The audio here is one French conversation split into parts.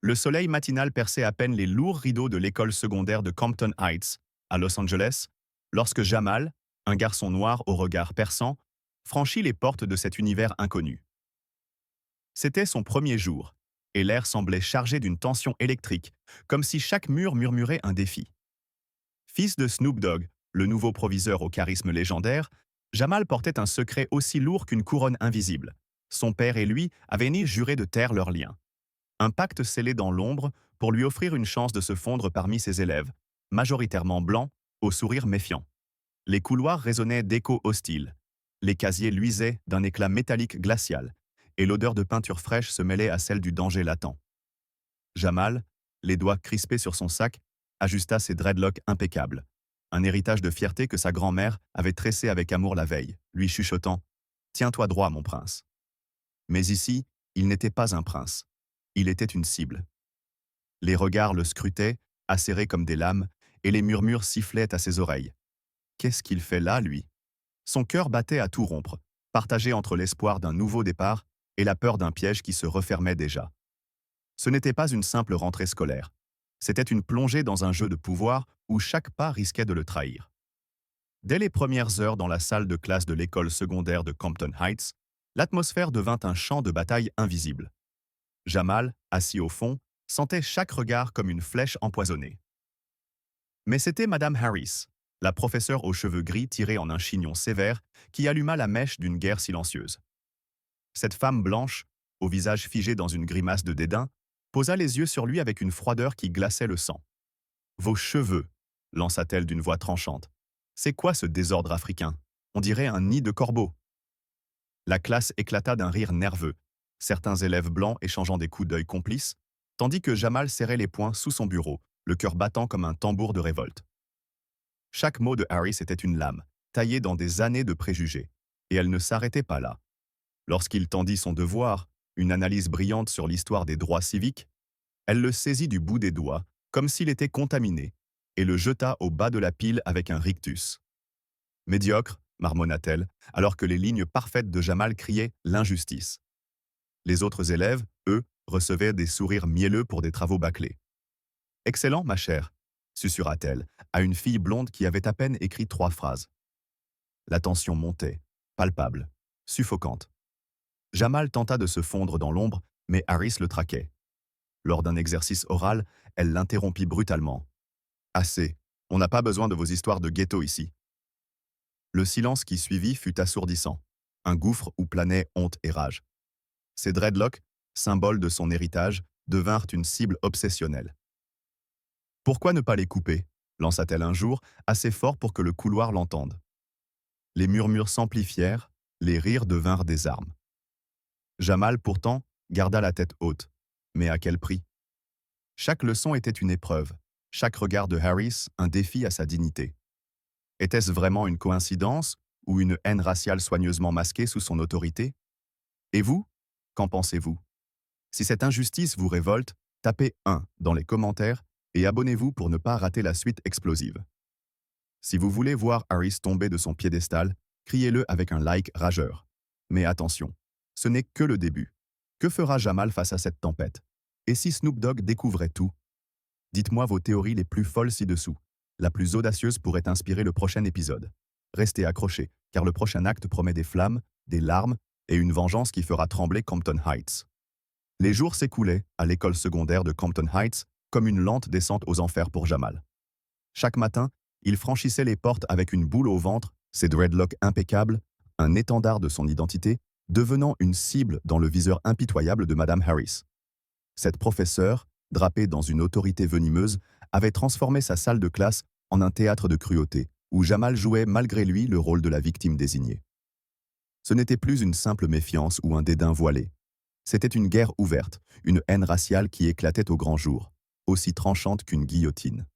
Le soleil matinal perçait à peine les lourds rideaux de l'école secondaire de Compton Heights, à Los Angeles, lorsque Jamal, un garçon noir au regard perçant, franchit les portes de cet univers inconnu. C'était son premier jour, et l'air semblait chargé d'une tension électrique, comme si chaque mur murmurait un défi. Fils de Snoop Dogg, le nouveau proviseur au charisme légendaire, Jamal portait un secret aussi lourd qu'une couronne invisible. Son père et lui avaient ni juré de taire leur lien. Un pacte scellé dans l'ombre pour lui offrir une chance de se fondre parmi ses élèves, majoritairement blancs, au sourire méfiant. Les couloirs résonnaient d'échos hostiles. Les casiers luisaient d'un éclat métallique glacial, et l'odeur de peinture fraîche se mêlait à celle du danger latent. Jamal, les doigts crispés sur son sac, ajusta ses dreadlocks impeccables, un héritage de fierté que sa grand-mère avait tressé avec amour la veille, lui chuchotant « Tiens-toi droit, mon prince ». Mais ici, il n'était pas un prince. Il était une cible. Les regards le scrutaient, acérés comme des lames, et les murmures sifflaient à ses oreilles. Qu'est-ce qu'il fait là, lui? Son cœur battait à tout rompre, partagé entre l'espoir d'un nouveau départ et la peur d'un piège qui se refermait déjà. Ce n'était pas une simple rentrée scolaire. C'était une plongée dans un jeu de pouvoir où chaque pas risquait de le trahir. Dès les premières heures dans la salle de classe de l'école secondaire de Compton Heights, l'atmosphère devint un champ de bataille invisible. Jamal, assis au fond, sentait chaque regard comme une flèche empoisonnée. Mais c'était Madame Harris, la professeure aux cheveux gris tirés en un chignon sévère, qui alluma la mèche d'une guerre silencieuse. Cette femme blanche, au visage figé dans une grimace de dédain, posa les yeux sur lui avec une froideur qui glaçait le sang. « Vos cheveux » lança-t-elle d'une voix tranchante. « C'est quoi ce désordre africain? On dirait un nid de corbeaux. » La classe éclata d'un rire nerveux, certains élèves blancs échangeant des coups d'œil complices, tandis que Jamal serrait les poings sous son bureau, le cœur battant comme un tambour de révolte. Chaque mot de Harris était une lame, taillée dans des années de préjugés, et elle ne s'arrêtait pas là. Lorsqu'il tendit son devoir, une analyse brillante sur l'histoire des droits civiques, elle le saisit du bout des doigts, comme s'il était contaminé, et le jeta au bas de la pile avec un rictus. Médiocre, marmonna-t-elle, alors que les lignes parfaites de Jamal criaient l'injustice. Les autres élèves, eux, recevaient des sourires mielleux pour des travaux bâclés. Excellent, ma chère, susurra-t-elle, à une fille blonde qui avait à peine écrit 3 phrases. La tension montait, palpable, suffocante. Jamal tenta de se fondre dans l'ombre, mais Harris le traquait. Lors d'un exercice oral, elle l'interrompit brutalement. « Assez, on n'a pas besoin de vos histoires de ghetto ici. » Le silence qui suivit fut assourdissant, un gouffre où planaient honte et rage. Ses dreadlocks, symbole de son héritage, devinrent une cible obsessionnelle. « Pourquoi ne pas les couper ?» lança-t-elle un jour, assez fort pour que le couloir l'entende. Les murmures s'amplifièrent, les rires devinrent des armes. Jamal, pourtant, garda la tête haute. Mais à quel prix? Chaque leçon était une épreuve, chaque regard de Harris un défi à sa dignité. Était-ce vraiment une coïncidence ou une haine raciale soigneusement masquée sous son autorité? Et vous? Qu'en pensez-vous? Si cette injustice vous révolte, tapez 1 dans les commentaires et abonnez-vous pour ne pas rater la suite explosive. Si vous voulez voir Harris tomber de son piédestal, criez-le avec un like rageur. Mais attention, ce n'est que le début. Que fera Jamal face à cette tempête? Et si Snoop Dogg découvrait tout? Dites-moi vos théories les plus folles ci-dessous. La plus audacieuse pourrait inspirer le prochain épisode. Restez accrochés, car le prochain acte promet des flammes, des larmes et une vengeance qui fera trembler Compton Heights. Les jours s'écoulaient, à l'école secondaire de Compton Heights, comme une lente descente aux enfers pour Jamal. Chaque matin, il franchissait les portes avec une boule au ventre, ses dreadlocks impeccables, un étendard de son identité, devenant une cible dans le viseur impitoyable de Madame Harris. Cette professeure, drapée dans une autorité venimeuse, avait transformé sa salle de classe en un théâtre de cruauté, où Jamal jouait malgré lui le rôle de la victime désignée. Ce n'était plus une simple méfiance ou un dédain voilé. C'était une guerre ouverte, une haine raciale qui éclatait au grand jour, aussi tranchante qu'une guillotine.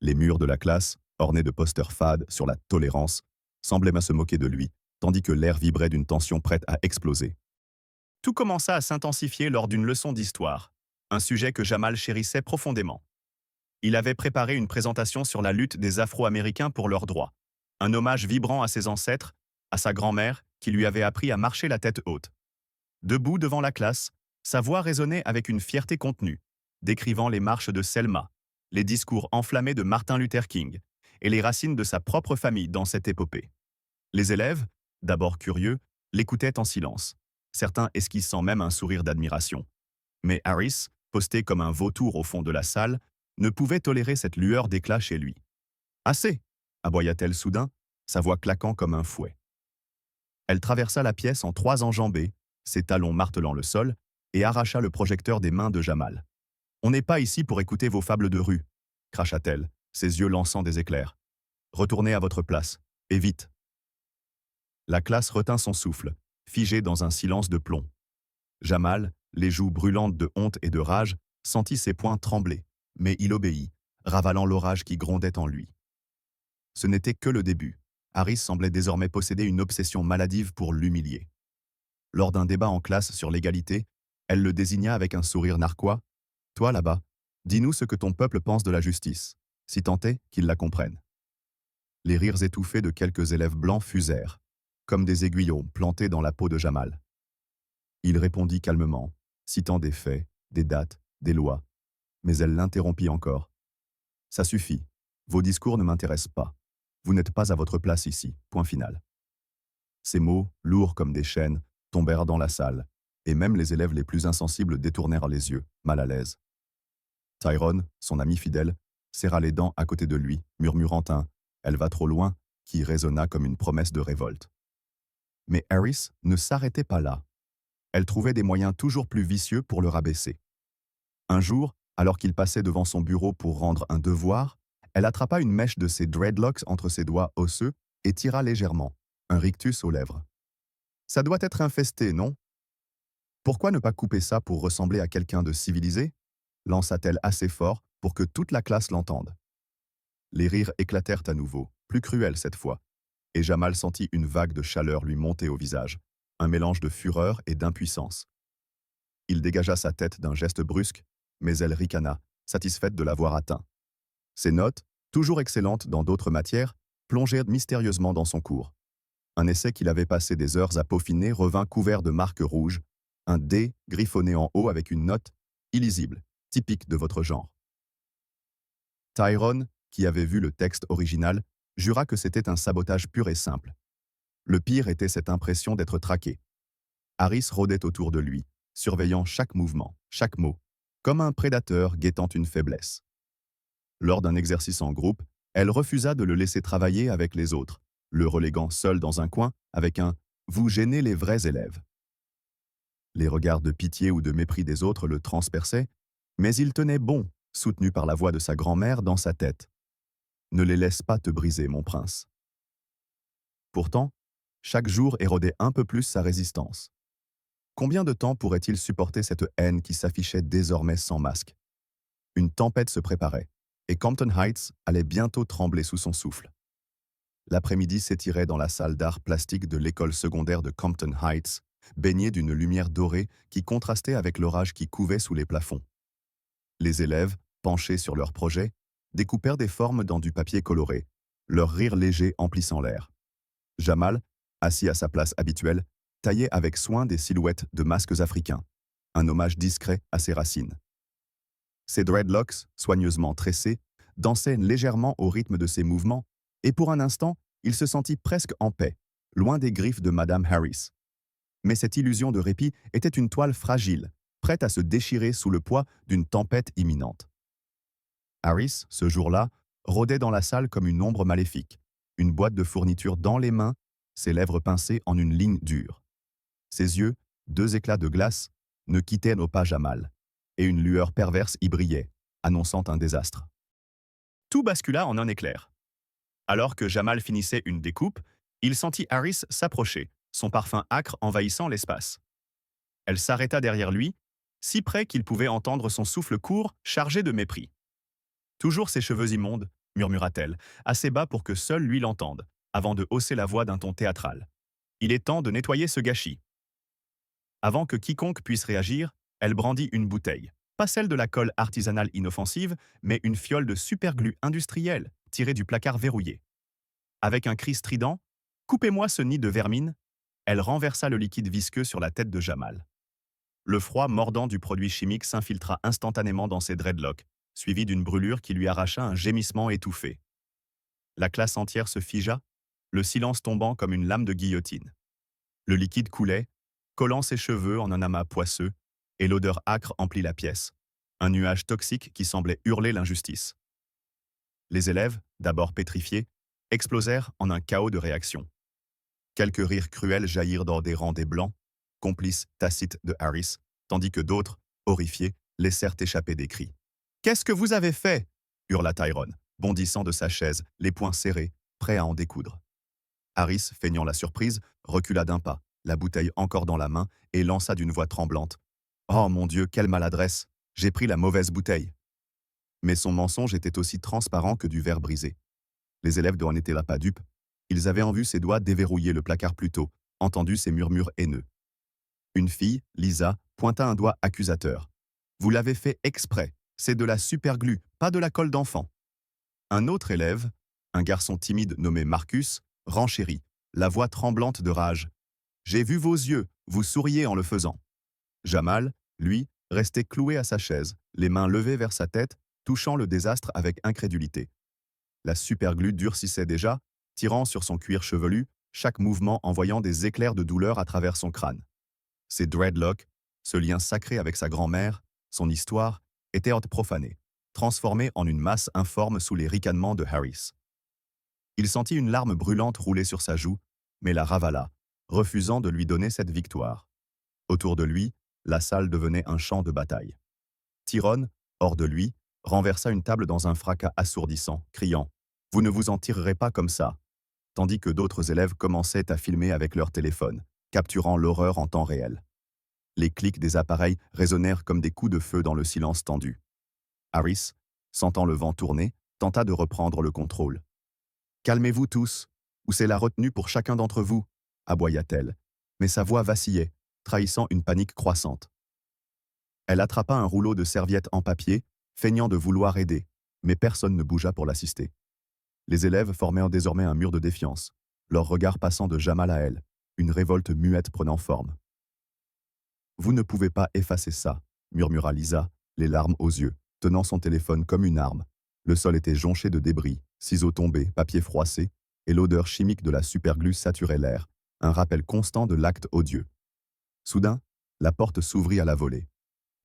Les murs de la classe, ornés de posters fades sur la tolérance, semblaient se moquer de lui, tandis que l'air vibrait d'une tension prête à exploser. Tout commença à s'intensifier lors d'une leçon d'histoire, un sujet que Jamal chérissait profondément. Il avait préparé une présentation sur la lutte des Afro-Américains pour leurs droits, un hommage vibrant à ses ancêtres, à sa grand-mère qui lui avait appris à marcher la tête haute. Debout devant la classe, sa voix résonnait avec une fierté contenue, décrivant les marches de Selma, les discours enflammés de Martin Luther King et les racines de sa propre famille dans cette épopée. Les élèves, d'abord curieux, l'écoutaient en silence, certains esquissant même un sourire d'admiration. Mais Harris, posté comme un vautour au fond de la salle, ne pouvait tolérer cette lueur d'éclat chez lui. Assez, aboya-t-elle soudain, sa voix claquant comme un fouet. Elle traversa la pièce en trois enjambées, ses talons martelant le sol, et arracha le projecteur des mains de Jamal. On n'est pas ici pour écouter vos fables de rue, cracha-t-elle, ses yeux lançant des éclairs. Retournez à votre place, et vite. La classe retint son souffle, figé dans un silence de plomb. Jamal, les joues brûlantes de honte et de rage, sentit ses poings trembler, mais il obéit, ravalant l'orage qui grondait en lui. Ce n'était que le début. Harris semblait désormais posséder une obsession maladive pour l'humilier. Lors d'un débat en classe sur l'égalité, elle le désigna avec un sourire narquois. « Toi, là-bas, dis-nous ce que ton peuple pense de la justice, si tant est qu'il la comprenne. » Les rires étouffés de quelques élèves blancs fusèrent, comme des aiguillons plantés dans la peau de Jamal. Il répondit calmement, citant des faits, des dates, des lois. Mais elle l'interrompit encore. « Ça suffit. Vos discours ne m'intéressent pas. Vous n'êtes pas à votre place ici. Point final. » Ces mots, lourds comme des chaînes, tombèrent dans la salle, et même les élèves les plus insensibles détournèrent les yeux, mal à l'aise. Tyrone, son ami fidèle, serra les dents à côté de lui, murmurant un « Elle va trop loin » qui résonna comme une promesse de révolte. Mais Harris ne s'arrêtait pas là. Elle trouvait des moyens toujours plus vicieux pour le rabaisser. Un jour, alors qu'il passait devant son bureau pour rendre un devoir, elle attrapa une mèche de ses dreadlocks entre ses doigts osseux et tira légèrement, un rictus aux lèvres. « Ça doit être infesté, non ? Pourquoi ne pas couper ça pour ressembler à quelqu'un de civilisé ?» lança-t-elle assez fort pour que toute la classe l'entende. Les rires éclatèrent à nouveau, plus cruels cette fois, et Jamal sentit une vague de chaleur lui monter au visage, un mélange de fureur et d'impuissance. Il dégagea sa tête d'un geste brusque, mais elle ricana, satisfaite de l'avoir atteint. Ses notes, toujours excellentes dans d'autres matières, plongèrent mystérieusement dans son cours. Un essai qu'il avait passé des heures à peaufiner revint couvert de marques rouges, un D griffonné en haut avec une note illisible, typique de votre genre. Tyrone, qui avait vu le texte original, jura que c'était un sabotage pur et simple. Le pire était cette impression d'être traqué. Harris rôdait autour de lui, surveillant chaque mouvement, chaque mot, comme un prédateur guettant une faiblesse. Lors d'un exercice en groupe, elle refusa de le laisser travailler avec les autres, le reléguant seul dans un coin avec un « vous gênez les vrais élèves ». Les regards de pitié ou de mépris des autres le transperçaient, mais il tenait bon, soutenu par la voix de sa grand-mère dans sa tête. « Ne les laisse pas te briser, mon prince. » Pourtant, chaque jour érodait un peu plus sa résistance. Combien de temps pourrait-il supporter cette haine qui s'affichait désormais sans masque? Une tempête se préparait, et Compton Heights allait bientôt trembler sous son souffle. L'après-midi s'étirait dans la salle d'art plastique de l'école secondaire de Compton Heights, baignée d'une lumière dorée qui contrastait avec l'orage qui couvait sous les plafonds. Les élèves, penchés sur leurs projets, découpèrent des formes dans du papier coloré, leur rire léger emplissant l'air. Jamal, assis à sa place habituelle, taillait avec soin des silhouettes de masques africains, un hommage discret à ses racines. Ses dreadlocks, soigneusement tressés, dansaient légèrement au rythme de ses mouvements, et pour un instant, il se sentit presque en paix, loin des griffes de Madame Harris. Mais cette illusion de répit était une toile fragile, prête à se déchirer sous le poids d'une tempête imminente. Harris, ce jour-là, rôdait dans la salle comme une ombre maléfique, une boîte de fournitures dans les mains, ses lèvres pincées en une ligne dure. Ses yeux, deux éclats de glace, ne quittaient nos pas Jamal, et une lueur perverse y brillait, annonçant un désastre. Tout bascula en un éclair. Alors que Jamal finissait une découpe, il sentit Harris s'approcher, son parfum âcre envahissant l'espace. Elle s'arrêta derrière lui, si près qu'il pouvait entendre son souffle court, chargé de mépris. « Toujours ces cheveux immondes » murmura-t-elle, assez bas pour que seul lui l'entende, avant de hausser la voix d'un ton théâtral. « Il est temps de nettoyer ce gâchis. » Avant que quiconque puisse réagir, elle brandit une bouteille. Pas celle de la colle artisanale inoffensive, mais une fiole de superglue industrielle, tirée du placard verrouillé. Avec un cri strident, « Coupez-moi ce nid de vermine », elle renversa le liquide visqueux sur la tête de Jamal. Le froid mordant du produit chimique s'infiltra instantanément dans ses dreadlocks, suivi d'une brûlure qui lui arracha un gémissement étouffé. La classe entière se figea, le silence tombant comme une lame de guillotine. Le liquide coulait, collant ses cheveux en un amas poisseux, et l'odeur âcre emplit la pièce. Un nuage toxique qui semblait hurler l'injustice. Les élèves, d'abord pétrifiés, explosèrent en un chaos de réactions. Quelques rires cruels jaillirent dans des rangs des Blancs, complices tacites de Harris, tandis que d'autres, horrifiés, laissèrent échapper des cris. « Qu'est-ce que vous avez fait » hurla Tyrone, bondissant de sa chaise, les poings serrés, prêt à en découdre. Harris, feignant la surprise, recula d'un pas, la bouteille encore dans la main, et lança d'une voix tremblante. « Oh mon Dieu, quelle maladresse! J'ai pris la mauvaise bouteille !» Mais son mensonge était aussi transparent que du verre brisé. Les élèves n'en étaient là pas dupes. Ils avaient en vue ses doigts déverrouiller le placard plus tôt, entendu ses murmures haineux. Une fille, Lisa, pointa un doigt accusateur. « Vous l'avez fait exprès, c'est de la superglue, pas de la colle d'enfant. » Un autre élève, un garçon timide nommé Marcus, renchérit, la voix tremblante de rage. « J'ai vu vos yeux, vous souriez en le faisant. » Jamal, lui, restait cloué à sa chaise, les mains levées vers sa tête, touchant le désastre avec incrédulité. La superglue durcissait déjà, tirant sur son cuir chevelu, chaque mouvement envoyant des éclairs de douleur à travers son crâne. Ses dreadlocks, ce lien sacré avec sa grand-mère, son histoire, étaient profanés, transformés en une masse informe sous les ricanements de Harris. Il sentit une larme brûlante rouler sur sa joue, mais la ravala, refusant de lui donner cette victoire. Autour de lui, la salle devenait un champ de bataille. Tyrone, hors de lui, renversa une table dans un fracas assourdissant, criant « Vous ne vous en tirerez pas comme ça !» tandis que d'autres élèves commençaient à filmer avec leur téléphone, capturant l'horreur en temps réel. Les clics des appareils résonnèrent comme des coups de feu dans le silence tendu. Harris, sentant le vent tourner, tenta de reprendre le contrôle. « Calmez-vous tous, ou c'est la retenue pour chacun d'entre vous !» aboya-t-elle, mais sa voix vacillait, trahissant une panique croissante. Elle attrapa un rouleau de serviettes en papier, feignant de vouloir aider, mais personne ne bougea pour l'assister. Les élèves formèrent désormais un mur de défiance, leur regard passant de Jamal à elle, une révolte muette prenant forme. « Vous ne pouvez pas effacer ça », murmura Lisa, les larmes aux yeux, tenant son téléphone comme une arme. Le sol était jonché de débris, ciseaux tombés, papier froissé, et l'odeur chimique de la superglue saturait l'air, un rappel constant de l'acte odieux. Soudain, la porte s'ouvrit à la volée.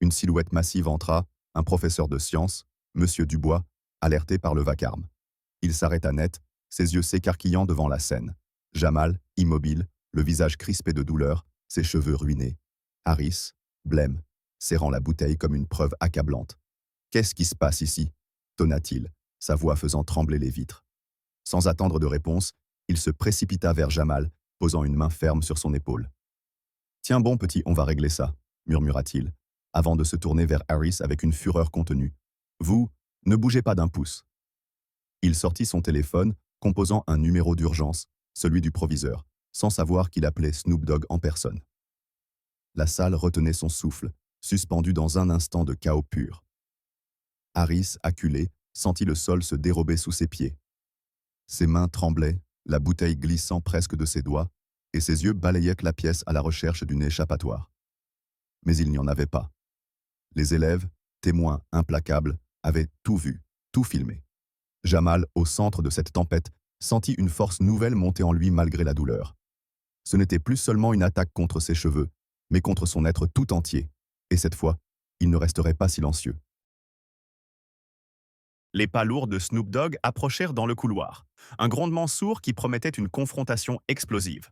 Une silhouette massive entra, un professeur de sciences, Monsieur Dubois, alerté par le vacarme. Il s'arrêta net, ses yeux s'écarquillant devant la scène. Jamal, immobile, le visage crispé de douleur, ses cheveux ruinés. Harris, blême, serrant la bouteille comme une preuve accablante. « Qu'est-ce qui se passe ici ?» tonna-t-il, sa voix faisant trembler les vitres. Sans attendre de réponse, il se précipita vers Jamal, posant une main ferme sur son épaule. « Tiens bon petit, on va régler ça », murmura-t-il, avant de se tourner vers Harris avec une fureur contenue. « Vous, ne bougez pas d'un pouce. » Il sortit son téléphone, composant un numéro d'urgence, celui du proviseur, sans savoir qu'il appelait Snoop Dogg en personne. La salle retenait son souffle, suspendu dans un instant de chaos pur. Harris, acculé, sentit le sol se dérober sous ses pieds. Ses mains tremblaient, la bouteille glissant presque de ses doigts, et ses yeux balayaient la pièce à la recherche d'une échappatoire. Mais il n'y en avait pas. Les élèves, témoins implacables, avaient tout vu, tout filmé. Jamal, au centre de cette tempête, sentit une force nouvelle monter en lui malgré la douleur. Ce n'était plus seulement une attaque contre ses cheveux, mais contre son être tout entier. Et cette fois, il ne resterait pas silencieux. Les pas lourds de Snoop Dogg approchèrent dans le couloir, un grondement sourd qui promettait une confrontation explosive.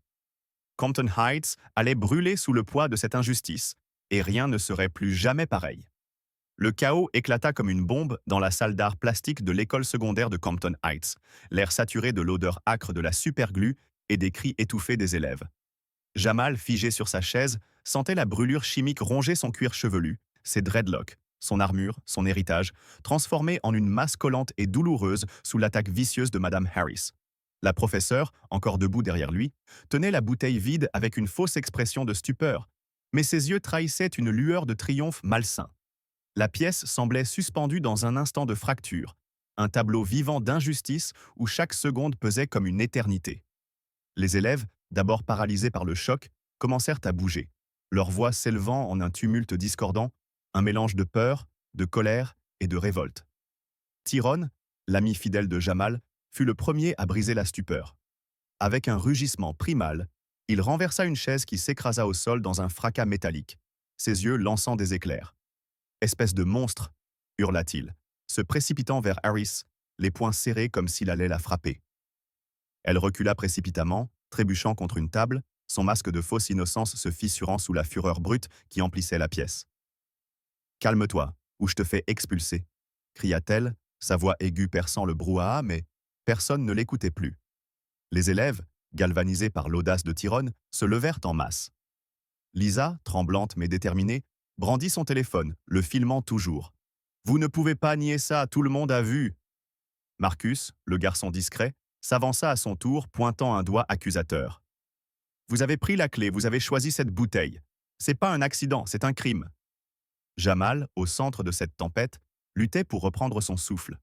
Compton Heights allait brûler sous le poids de cette injustice, et rien ne serait plus jamais pareil. Le chaos éclata comme une bombe dans la salle d'art plastique de l'école secondaire de Compton Heights, l'air saturé de l'odeur âcre de la superglue et des cris étouffés des élèves. Jamal, figé sur sa chaise, sentait la brûlure chimique ronger son cuir chevelu, ses dreadlocks, son armure, son héritage, transformés en une masse collante et douloureuse sous l'attaque vicieuse de Madame Harris. La professeure, encore debout derrière lui, tenait la bouteille vide avec une fausse expression de stupeur, mais ses yeux trahissaient une lueur de triomphe malsain. La pièce semblait suspendue dans un instant de fracture, un tableau vivant d'injustice où chaque seconde pesait comme une éternité. Les élèves, d'abord paralysés par le choc, commencèrent à bouger, leurs voix s'élevant en un tumulte discordant, un mélange de peur, de colère et de révolte. Tyrone, l'ami fidèle de Jamal, fut le premier à briser la stupeur. Avec un rugissement primal, il renversa une chaise qui s'écrasa au sol dans un fracas métallique, ses yeux lançant des éclairs. Espèce de monstre, hurla-t-il, se précipitant vers Harris, les poings serrés comme s'il allait la frapper. Elle recula précipitamment, trébuchant contre une table, son masque de fausse innocence se fissurant sous la fureur brute qui emplissait la pièce. Calme-toi, ou je te fais expulser, cria-t-elle, sa voix aiguë perçant le brouhaha, mais personne ne l'écoutait plus. Les élèves, galvanisés par l'audace de Tyrone, se levèrent en masse. Lisa, tremblante mais déterminée, brandit son téléphone, le filmant toujours. « Vous ne pouvez pas nier ça, tout le monde a vu !» Marcus, le garçon discret, s'avança à son tour, pointant un doigt accusateur. « Vous avez pris la clé, vous avez choisi cette bouteille. C'est pas un accident, c'est un crime. » Jamal, au centre de cette tempête, luttait pour reprendre son souffle.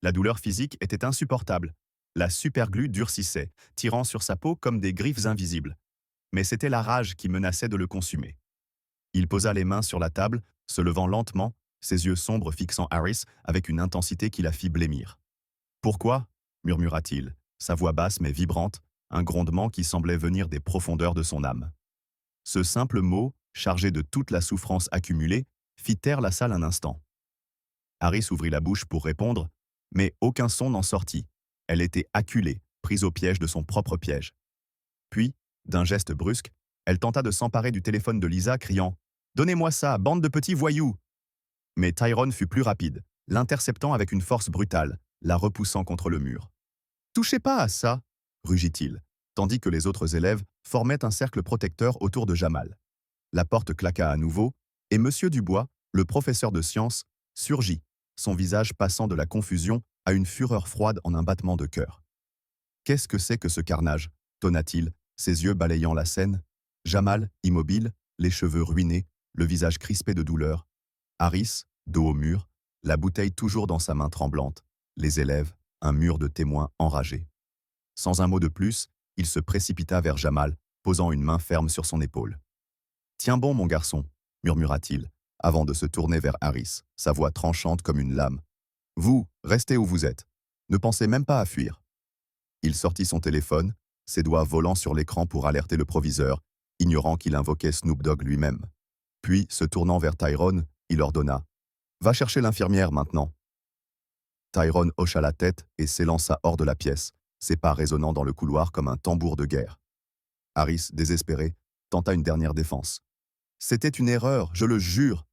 La douleur physique était insupportable. La superglue durcissait, tirant sur sa peau comme des griffes invisibles. Mais c'était la rage qui menaçait de le consumer. Il posa les mains sur la table, se levant lentement, ses yeux sombres fixant Harris avec une intensité qui la fit blêmir. « Pourquoi » murmura-t-il, sa voix basse mais vibrante, un grondement qui semblait venir des profondeurs de son âme. Ce simple mot, chargé de toute la souffrance accumulée, fit taire la salle un instant. Harris ouvrit la bouche pour répondre, mais aucun son n'en sortit. Elle était acculée, prise au piège de son propre piège. Puis, d'un geste brusque, elle tenta de s'emparer du téléphone de Lisa, criant « Donnez-moi ça, bande de petits voyous !» Mais Tyrone fut plus rapide, l'interceptant avec une force brutale, la repoussant contre le mur. « Touchez pas à ça !» rugit-il, tandis que les autres élèves formaient un cercle protecteur autour de Jamal. La porte claqua à nouveau, et Monsieur Dubois, le professeur de sciences, surgit, son visage passant de la confusion à une fureur froide en un battement de cœur. « Qu'est-ce que c'est que ce carnage ?» tonna-t-il, ses yeux balayant la scène. Jamal, immobile, les cheveux ruinés, le visage crispé de douleur. Harris, dos au mur, la bouteille toujours dans sa main tremblante. Les élèves, un mur de témoins enragés. Sans un mot de plus, il se précipita vers Jamal, posant une main ferme sur son épaule. « Tiens bon, mon garçon, » murmura-t-il, avant de se tourner vers Harris, sa voix tranchante comme une lame. « Vous, restez où vous êtes. Ne pensez même pas à fuir. » Il sortit son téléphone, ses doigts volant sur l'écran pour alerter le proviseur, ignorant qu'il invoquait Snoop Dogg lui-même. Puis, se tournant vers Tyrone, il ordonna « Va chercher l'infirmière maintenant. » Tyrone hocha la tête et s'élança hors de la pièce, ses pas résonnant dans le couloir comme un tambour de guerre. Harris, désespéré, tenta une dernière défense. « C'était une erreur, je le jure !»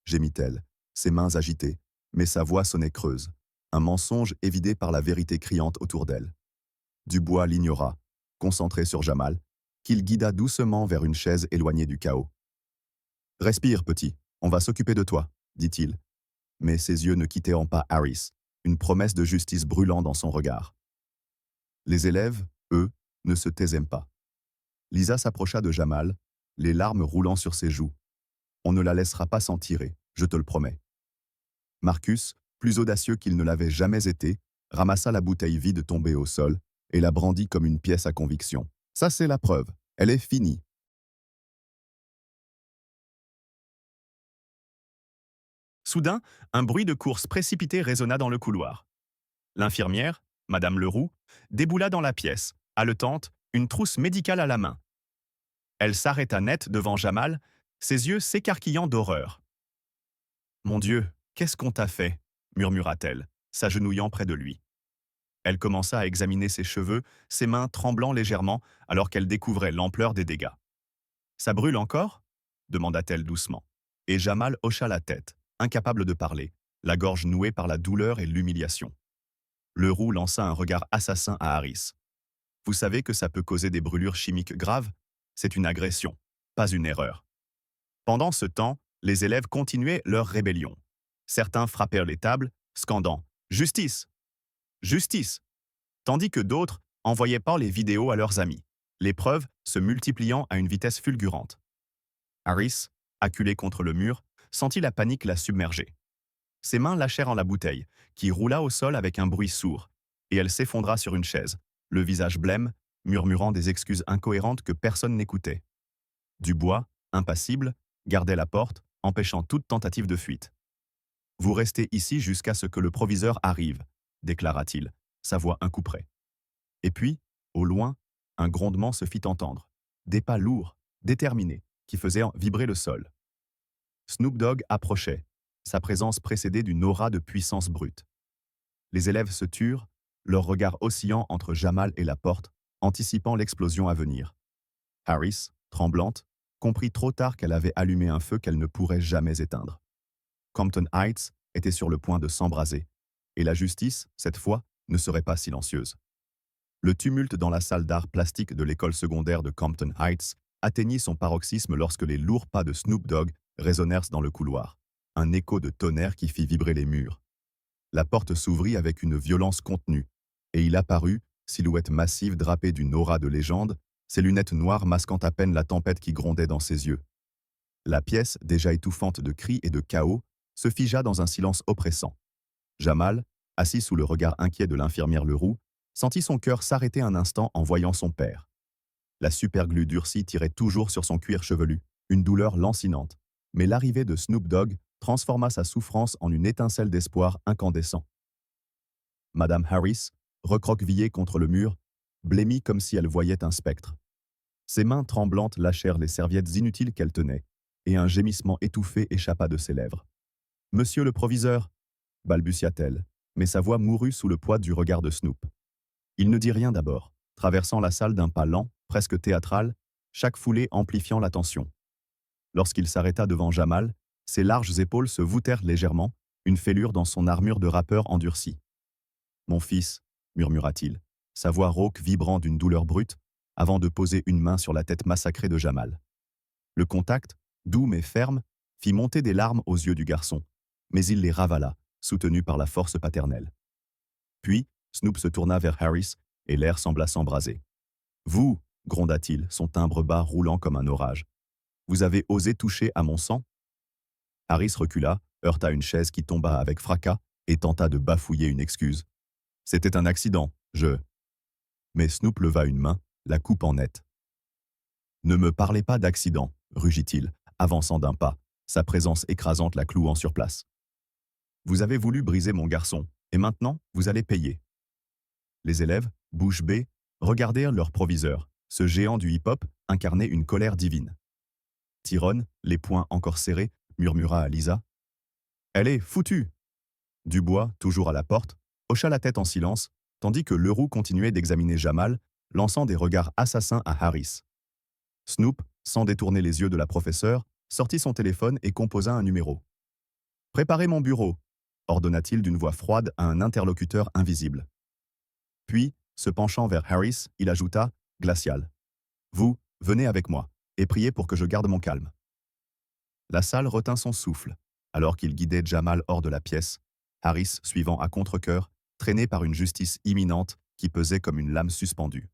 gémit-elle, ses mains agitées, mais sa voix sonnait creuse, un mensonge évidé par la vérité criante autour d'elle. Dubois l'ignora, concentré sur Jamal, qu'il guida doucement vers une chaise éloignée du chaos. « Respire, petit, on va s'occuper de toi, » dit-il. Mais ses yeux ne quittaient pas Harris, une promesse de justice brûlant dans son regard. Les élèves, eux, ne se taisaient pas. Lisa s'approcha de Jamal, les larmes roulant sur ses joues. « On ne la laissera pas s'en tirer, je te le promets. » Marcus, plus audacieux qu'il ne l'avait jamais été, ramassa la bouteille vide tombée au sol et la brandit comme une pièce à conviction. « Ça, c'est la preuve. Elle est finie. » Soudain, un bruit de course précipité résonna dans le couloir. L'infirmière, Madame Leroux, déboula dans la pièce, haletante, une trousse médicale à la main. Elle s'arrêta net devant Jamal, ses yeux s'écarquillant d'horreur. « Mon Dieu, qu'est-ce qu'on t'a fait ?» murmura-t-elle, s'agenouillant près de lui. Elle commença à examiner ses cheveux, ses mains tremblant légèrement alors qu'elle découvrait l'ampleur des dégâts. « Ça brûle encore ?» demanda-t-elle doucement. Et Jamal hocha la tête, incapable de parler, la gorge nouée par la douleur et l'humiliation. Leroux lança un regard assassin à Harris. « Vous savez que ça peut causer des brûlures chimiques graves? C'est une agression, pas une erreur. » Pendant ce temps, les élèves continuaient leur rébellion. Certains frappèrent les tables, scandant « Justice! Justice !» tandis que d'autres envoyaient par les vidéos à leurs amis, les preuves se multipliant à une vitesse fulgurante. Harris, acculé contre le mur, sentit la panique la submerger. Ses mains lâchèrent en la bouteille, qui roula au sol avec un bruit sourd, et elle s'effondra sur une chaise, le visage blême, murmurant des excuses incohérentes que personne n'écoutait. Dubois, impassible, gardait la porte, empêchant toute tentative de fuite. Vous restez ici jusqu'à ce que le proviseur arrive, déclara-t-il, sa voix un coup près. Et puis, au loin, un grondement se fit entendre. Des pas lourds, déterminés, qui faisaient vibrer le sol. Snoop Dogg approchait, sa présence précédée d'une aura de puissance brute. Les élèves se turent, leurs regards oscillant entre Jamal et la porte, anticipant l'explosion à venir. Harris, tremblante, comprit trop tard qu'elle avait allumé un feu qu'elle ne pourrait jamais éteindre. Compton Heights était sur le point de s'embraser, et la justice, cette fois, ne serait pas silencieuse. Le tumulte dans la salle d'art plastique de l'école secondaire de Compton Heights atteignit son paroxysme lorsque les lourds pas de Snoop Dogg résonnèrent dans le couloir, un écho de tonnerre qui fit vibrer les murs. La porte s'ouvrit avec une violence contenue, et il apparut, silhouette massive drapée d'une aura de légende, ses lunettes noires masquant à peine la tempête qui grondait dans ses yeux. La pièce, déjà étouffante de cris et de chaos, se figea dans un silence oppressant. Jamal, assis sous le regard inquiet de l'infirmière Leroux, sentit son cœur s'arrêter un instant en voyant son père. La superglue durcie tirait toujours sur son cuir chevelu, une douleur lancinante, mais l'arrivée de Snoop Dogg transforma sa souffrance en une étincelle d'espoir incandescent. Madame Harris, recroquevillée contre le mur, blêmit comme si elle voyait un spectre. Ses mains tremblantes lâchèrent les serviettes inutiles qu'elle tenait, et un gémissement étouffé échappa de ses lèvres. « Monsieur le proviseur !» balbutia-t-elle, mais sa voix mourut sous le poids du regard de Snoop. Il ne dit rien d'abord, traversant la salle d'un pas lent, presque théâtral, chaque foulée amplifiant la tension. Lorsqu'il s'arrêta devant Jamal, ses larges épaules se voûtèrent légèrement, une fêlure dans son armure de rappeur endurcie. « Mon fils », murmura-t-il, sa voix rauque vibrant d'une douleur brute, avant de poser une main sur la tête massacrée de Jamal. Le contact, doux mais ferme, fit monter des larmes aux yeux du garçon, mais il les ravala, soutenu par la force paternelle. Puis, Snoop se tourna vers Harris, et l'air sembla s'embraser. « Vous » gronda-t-il, son timbre bas roulant comme un orage. « Vous avez osé toucher à mon sang ?» Harris recula, heurta une chaise qui tomba avec fracas, et tenta de bafouiller une excuse. « C'était un accident, je… » Mais Snoop leva une main, la coupant net. « Ne me parlez pas d'accident, » rugit-il, avançant d'un pas, sa présence écrasante la clouant sur place. « Vous avez voulu briser mon garçon, et maintenant, vous allez payer. » Les élèves, bouche bée, regardèrent leur proviseur, ce géant du hip-hop incarnait une colère divine. Tyrone, les poings encore serrés, murmura à Lisa. « Elle est foutue !» Dubois, toujours à la porte, hocha la tête en silence, tandis que Leroux continuait d'examiner Jamal, lançant des regards assassins à Harris. Snoop, sans détourner les yeux de la professeure, sortit son téléphone et composa un numéro. « Préparez mon bureau !» ordonna-t-il d'une voix froide à un interlocuteur invisible. Puis, se penchant vers Harris, il ajouta, glacial. « Vous, venez avec moi, et priez pour que je garde mon calme. » La salle retint son souffle, alors qu'il guidait Jamal hors de la pièce, Harris suivant à contre-cœur, traîné par une justice imminente qui pesait comme une lame suspendue.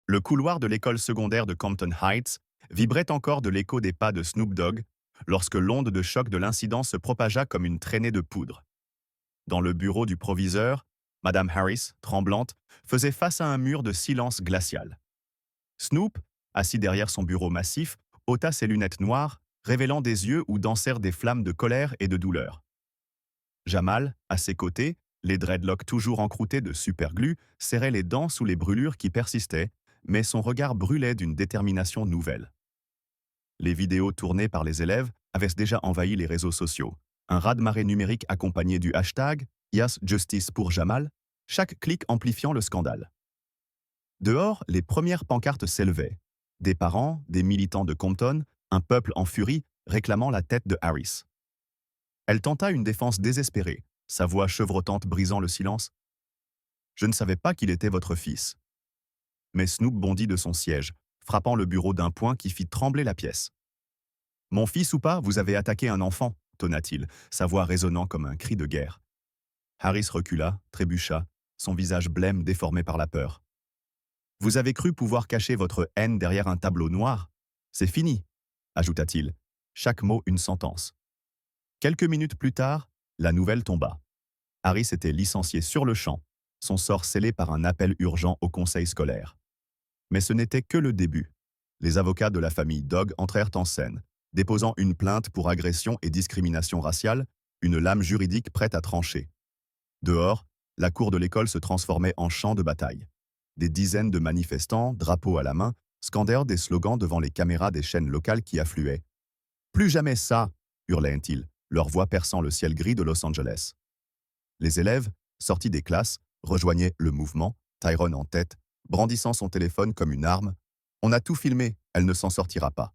Le couloir de l'école secondaire de Compton Heights vibrait encore de l'écho des pas de Snoop Dogg lorsque l'onde de choc de l'incident se propagea comme une traînée de poudre. Dans le bureau du proviseur, Madame Harris, tremblante, faisait face à un mur de silence glacial. Snoop, assis derrière son bureau massif, ôta ses lunettes noires, révélant des yeux où dansèrent des flammes de colère et de douleur. Jamal, à ses côtés, les dreadlocks toujours encroutés de superglue, serrait les dents sous les brûlures qui persistaient, mais son regard brûlait d'une détermination nouvelle. Les vidéos tournées par les élèves avaient déjà envahi les réseaux sociaux. Un raz-de-marée numérique accompagné du hashtag Yes Justice pour Jamal, chaque clic amplifiant le scandale. Dehors, les premières pancartes s'élevaient. Des parents, des militants de Compton, un peuple en furie réclamant la tête de Harris. Elle tenta une défense désespérée, sa voix chevrotante brisant le silence. « Je ne savais pas qu'il était votre fils. » Mais Snoop bondit de son siège, frappant le bureau d'un poing qui fit trembler la pièce. « Mon fils ou pas, vous avez attaqué un enfant » tonna-t-il, sa voix résonnant comme un cri de guerre. Harris recula, trébucha, son visage blême déformé par la peur. « Vous avez cru pouvoir cacher votre haine derrière un tableau noir? C'est fini » ajouta-t-il, chaque mot une sentence. Quelques minutes plus tard, la nouvelle tomba. Harris était licencié sur le champ, son sort scellé par un appel urgent au conseil scolaire. Mais ce n'était que le début. Les avocats de la famille Dog entrèrent en scène, déposant une plainte pour agression et discrimination raciale, une lame juridique prête à trancher. Dehors, la cour de l'école se transformait en champ de bataille. Des dizaines de manifestants, drapeaux à la main, scandèrent des slogans devant les caméras des chaînes locales qui affluaient. Plus jamais ça, hurlaient-ils, leur voix perçant le ciel gris de Los Angeles. Les élèves, sortis des classes, rejoignaient le mouvement, Tyrone en tête, brandissant son téléphone comme une arme. On a tout filmé, elle ne s'en sortira pas.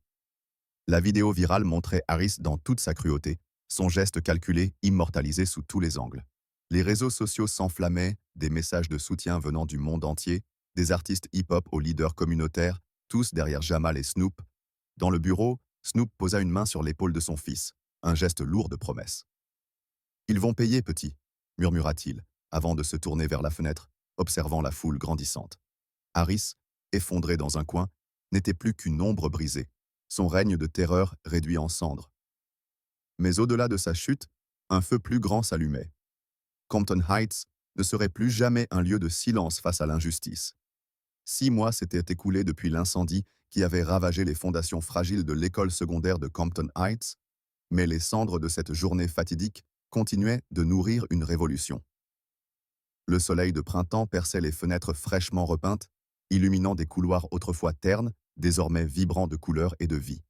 La vidéo virale montrait Harris dans toute sa cruauté, son geste calculé, immortalisé sous tous les angles. Les réseaux sociaux s'enflammaient, des messages de soutien venant du monde entier, des artistes hip-hop aux leaders communautaires, tous derrière Jamal et Snoop. Dans le bureau, Snoop posa une main sur l'épaule de son fils, un geste lourd de promesse. « Ils vont payer, petit », murmura-t-il, avant de se tourner vers la fenêtre, observant la foule grandissante. Harris, effondré dans un coin, n'était plus qu'une ombre brisée, son règne de terreur réduit en cendres. Mais au-delà de sa chute, un feu plus grand s'allumait. Compton Heights ne serait plus jamais un lieu de silence face à l'injustice. 6 mois s'étaient écoulés depuis l'incendie qui avait ravagé les fondations fragiles de l'école secondaire de Compton Heights, mais les cendres de cette journée fatidique continuaient de nourrir une révolution. Le soleil de printemps perçait les fenêtres fraîchement repeintes, illuminant des couloirs autrefois ternes, désormais vibrants de couleurs et de vie.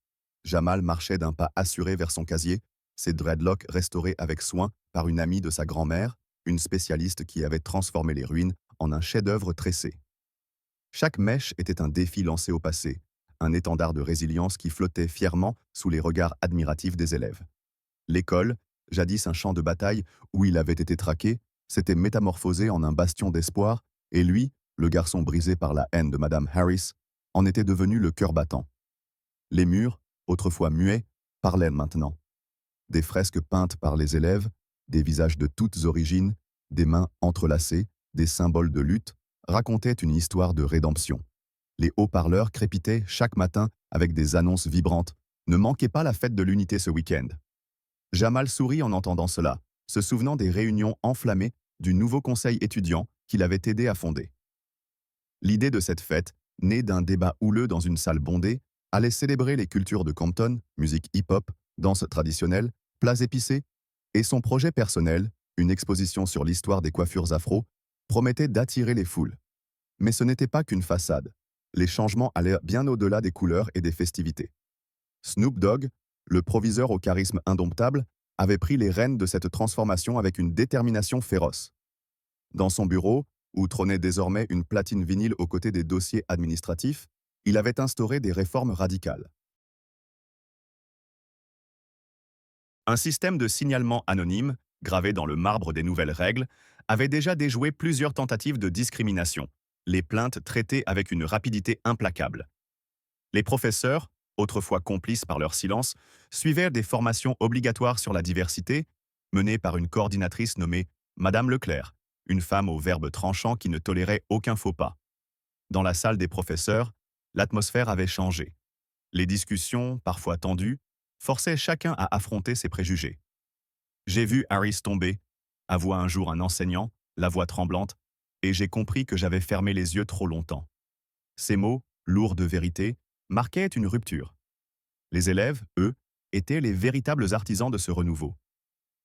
Jamal marchait d'un pas assuré vers son casier, ses dreadlocks restaurés avec soin par une amie de sa grand-mère, une spécialiste qui avait transformé les ruines en un chef-d'œuvre tressé. Chaque mèche était un défi lancé au passé, un étendard de résilience qui flottait fièrement sous les regards admiratifs des élèves. L'école, jadis un champ de bataille où il avait été traqué, s'était métamorphosé en un bastion d'espoir, et lui, le garçon brisé par la haine de Madame Harris, en était devenu le cœur battant. Les murs, autrefois muets, parlaient maintenant. Des fresques peintes par les élèves, des visages de toutes origines, des mains entrelacées, des symboles de lutte, racontaient une histoire de rédemption. Les haut-parleurs crépitaient chaque matin avec des annonces vibrantes. Ne manquez pas la fête de l'unité ce week-end. Jamal sourit en entendant cela, se souvenant des réunions enflammées du nouveau conseil étudiant qu'il avait aidé à fonder. L'idée de cette fête, née d'un débat houleux dans une salle bondée, allait célébrer les cultures de Compton, musique hip-hop, danse traditionnelle, plats épicés, et son projet personnel, une exposition sur l'histoire des coiffures afro, promettait d'attirer les foules. Mais ce n'était pas qu'une façade. Les changements allaient bien au-delà des couleurs et des festivités. Snoop Dogg, le proviseur au charisme indomptable, avait pris les rênes de cette transformation avec une détermination féroce. Dans son bureau, où trônait désormais une platine vinyle aux côtés des dossiers administratifs, il avait instauré des réformes radicales. Un système de signalement anonyme, gravé dans le marbre des nouvelles règles, avait déjà déjoué plusieurs tentatives de discrimination, les plaintes traitées avec une rapidité implacable. Les professeurs, autrefois complices par leur silence, suivaient des formations obligatoires sur la diversité, menées par une coordinatrice nommée Madame Leclerc, une femme au verbe tranchant qui ne tolérait aucun faux pas. Dans la salle des professeurs, l'atmosphère avait changé. Les discussions, parfois tendues, forçaient chacun à affronter ses préjugés. « J'ai vu Harris tomber », avoua un jour un enseignant, la voix tremblante, et j'ai compris que j'avais fermé les yeux trop longtemps. Ces mots, lourds de vérité, marquaient une rupture. Les élèves, eux, étaient les véritables artisans de ce renouveau.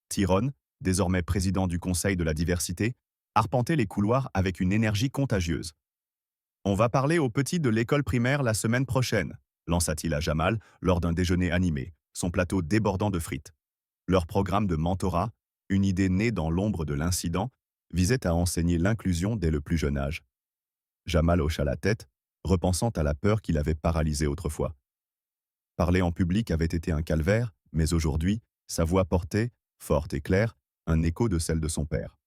Tyrone, désormais président du Conseil de la diversité, arpentait les couloirs avec une énergie contagieuse. « On va parler aux petits de l'école primaire la semaine prochaine », lança-t-il à Jamal lors d'un déjeuner animé, son plateau débordant de frites. Leur programme de mentorat, une idée née dans l'ombre de l'incident, visait à enseigner l'inclusion dès le plus jeune âge. Jamal hocha la tête, repensant à la peur qui l'avait paralysé autrefois. Parler en public avait été un calvaire, mais aujourd'hui, sa voix portait, forte et claire, un écho de celle de son père.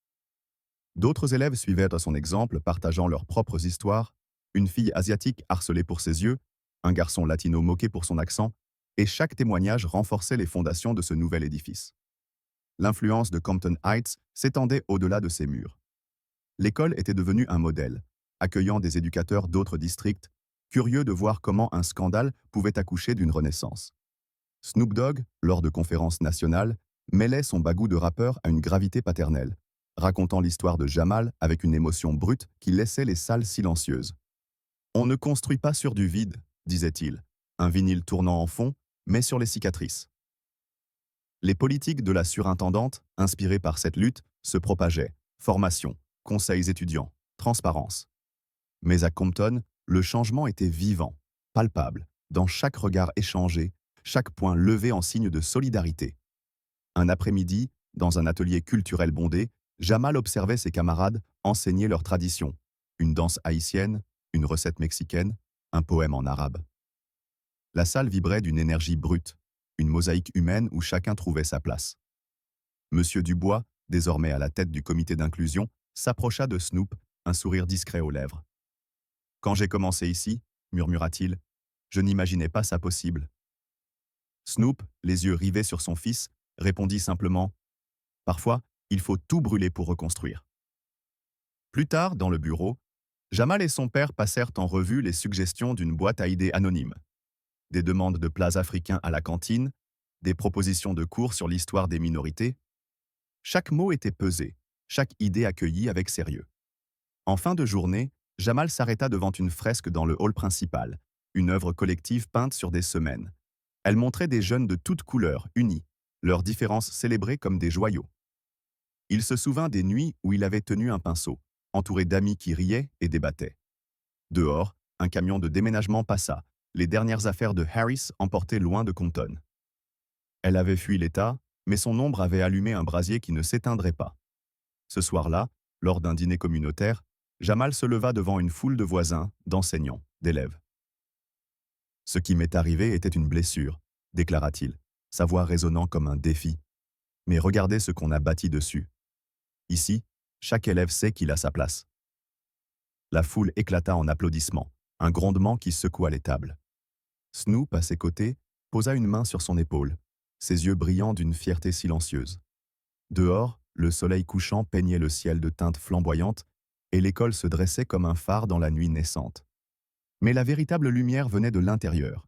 D'autres élèves suivaient à son exemple, partageant leurs propres histoires, une fille asiatique harcelée pour ses yeux, un garçon latino moqué pour son accent, et chaque témoignage renforçait les fondations de ce nouvel édifice. L'influence de Compton Heights s'étendait au-delà de ses murs. L'école était devenue un modèle, accueillant des éducateurs d'autres districts, curieux de voir comment un scandale pouvait accoucher d'une renaissance. Snoop Dogg, lors de conférences nationales, mêlait son bagou de rappeur à une gravité paternelle, racontant l'histoire de Jamal avec une émotion brute qui laissait les salles silencieuses. « On ne construit pas sur du vide », disait-il, un vinyle tournant en fond, mais sur les cicatrices. Les politiques de la surintendante, inspirées par cette lutte, se propageaient. Formation, conseils étudiants, transparence. Mais à Compton, le changement était vivant, palpable, dans chaque regard échangé, chaque point levé en signe de solidarité. Un après-midi, dans un atelier culturel bondé, Jamal observait ses camarades enseigner leur tradition. Une danse haïtienne, une recette mexicaine, un poème en arabe. La salle vibrait d'une énergie brute, une mosaïque humaine où chacun trouvait sa place. Monsieur Dubois, désormais à la tête du comité d'inclusion, s'approcha de Snoop, un sourire discret aux lèvres. Quand j'ai commencé ici, murmura-t-il, je n'imaginais pas ça possible. Snoop, les yeux rivés sur son fils, répondit simplement « Parfois, il faut tout brûler pour reconstruire. » Plus tard, dans le bureau, Jamal et son père passèrent en revue les suggestions d'une boîte à idées anonyme. Des demandes de plats africains à la cantine, des propositions de cours sur l'histoire des minorités. Chaque mot était pesé, chaque idée accueillie avec sérieux. En fin de journée, Jamal s'arrêta devant une fresque dans le hall principal, une œuvre collective peinte sur des semaines. Elle montrait des jeunes de toutes couleurs, unis, leurs différences célébrées comme des joyaux. Il se souvint des nuits où il avait tenu un pinceau, entouré d'amis qui riaient et débattaient. Dehors, un camion de déménagement passa, les dernières affaires de Harris emportées loin de Compton. Elle avait fui l'État, mais son ombre avait allumé un brasier qui ne s'éteindrait pas. Ce soir-là, lors d'un dîner communautaire, Jamal se leva devant une foule de voisins, d'enseignants, d'élèves. « Ce qui m'est arrivé était une blessure, déclara-t-il, sa voix résonnant comme un défi. Mais regardez ce qu'on a bâti dessus. Ici, chaque élève sait qu'il a sa place. » La foule éclata en applaudissements, un grondement qui secoua les tables. Snoop, à ses côtés, posa une main sur son épaule, ses yeux brillants d'une fierté silencieuse. Dehors, le soleil couchant peignait le ciel de teintes flamboyantes et l'école se dressait comme un phare dans la nuit naissante. Mais la véritable lumière venait de l'intérieur.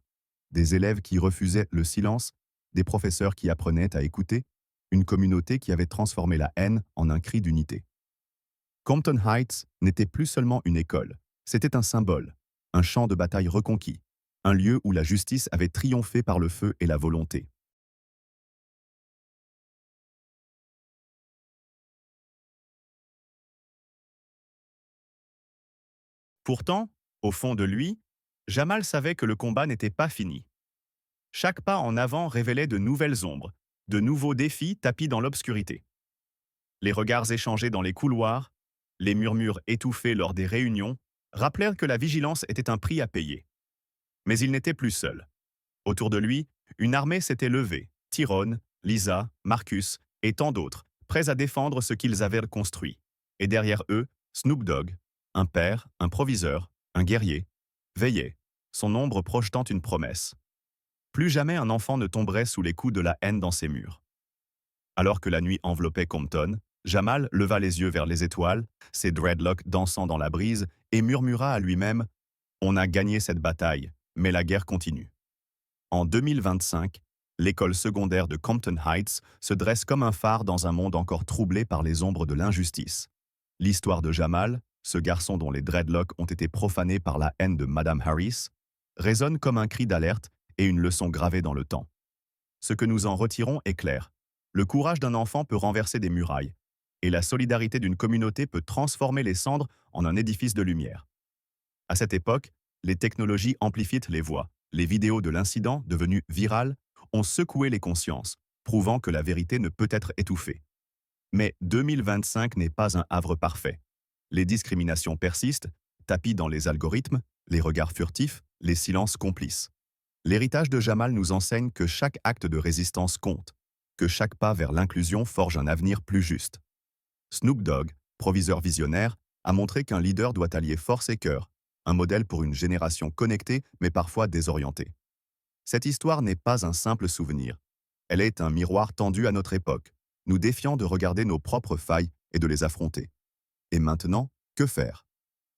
Des élèves qui refusaient le silence, des professeurs qui apprenaient à écouter, une communauté qui avait transformé la haine en un cri d'unité. Compton Heights n'était plus seulement une école, c'était un symbole, un champ de bataille reconquis, un lieu où la justice avait triomphé par le feu et la volonté. Pourtant, au fond de lui, Jamal savait que le combat n'était pas fini. Chaque pas en avant révélait de nouvelles ombres, de nouveaux défis tapis dans l'obscurité. Les regards échangés dans les couloirs, les murmures étouffés lors des réunions, rappelèrent que la vigilance était un prix à payer. Mais il n'était plus seul. Autour de lui, une armée s'était levée, Tyrone, Lisa, Marcus et tant d'autres, prêts à défendre ce qu'ils avaient construit. Et derrière eux, Snoop Dogg, un père, un proviseur, un guerrier, veillait, son ombre projetant une promesse. Plus jamais un enfant ne tomberait sous les coups de la haine dans ses murs. Alors que la nuit enveloppait Compton, Jamal leva les yeux vers les étoiles, ses dreadlocks dansant dans la brise, et murmura à lui-même « On a gagné cette bataille, mais la guerre continue. » En 2025, l'école secondaire de Compton Heights se dresse comme un phare dans un monde encore troublé par les ombres de l'injustice. L'histoire de Jamal, ce garçon dont les dreadlocks ont été profanés par la haine de Madame Harris, résonne comme un cri d'alerte et une leçon gravée dans le temps. Ce que nous en retirons est clair. Le courage d'un enfant peut renverser des murailles, et la solidarité d'une communauté peut transformer les cendres en un édifice de lumière. À cette époque, les technologies amplifient les voix. Les vidéos de l'incident, devenues virales, ont secoué les consciences, prouvant que la vérité ne peut être étouffée. Mais 2025 n'est pas un havre parfait. Les discriminations persistent, tapis dans les algorithmes, les regards furtifs, les silences complices. L'héritage de Jamal nous enseigne que chaque acte de résistance compte, que chaque pas vers l'inclusion forge un avenir plus juste. Snoop Dogg, proviseur visionnaire, a montré qu'un leader doit allier force et cœur, un modèle pour une génération connectée mais parfois désorientée. Cette histoire n'est pas un simple souvenir. Elle est un miroir tendu à notre époque, nous défiant de regarder nos propres failles et de les affronter. Et maintenant, que faire?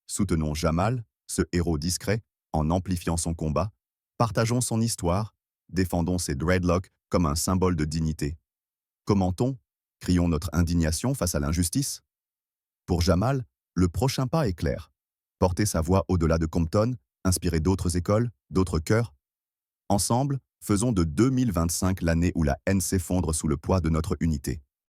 Soutenons Jamal, ce héros discret, en amplifiant son combat, partageons son histoire, défendons ses dreadlocks comme un symbole de dignité. Commentons, crions notre indignation face à l'injustice. Pour Jamal, le prochain pas est clair. Porter sa voix au-delà de Compton, inspirer d'autres écoles, d'autres cœurs. Ensemble, faisons de 2025 l'année où la haine s'effondre sous le poids de notre unité.